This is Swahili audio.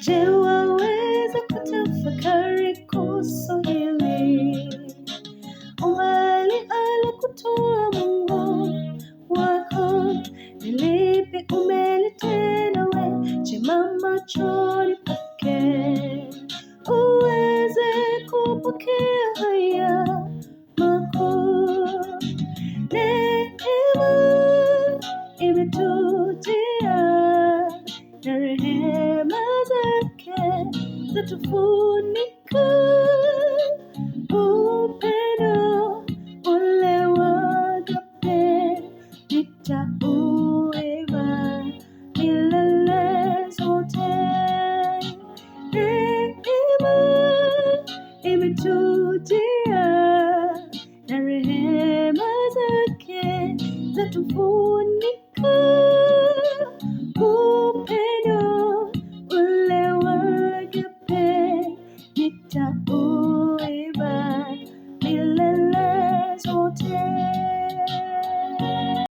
Je, waweza kutafakari kuhusu hili? Umbali alikutoa Mungu wako ni lipi umelitenda we jema machoni pake? Uweze kupokea haya makuu. Neema imetujia na rehema zake zatufunika. Upendo ule wa agape nitauimba milele zote. Neema imetujia na rehema zake zatufunika. Upendo ule wa agape nitauimba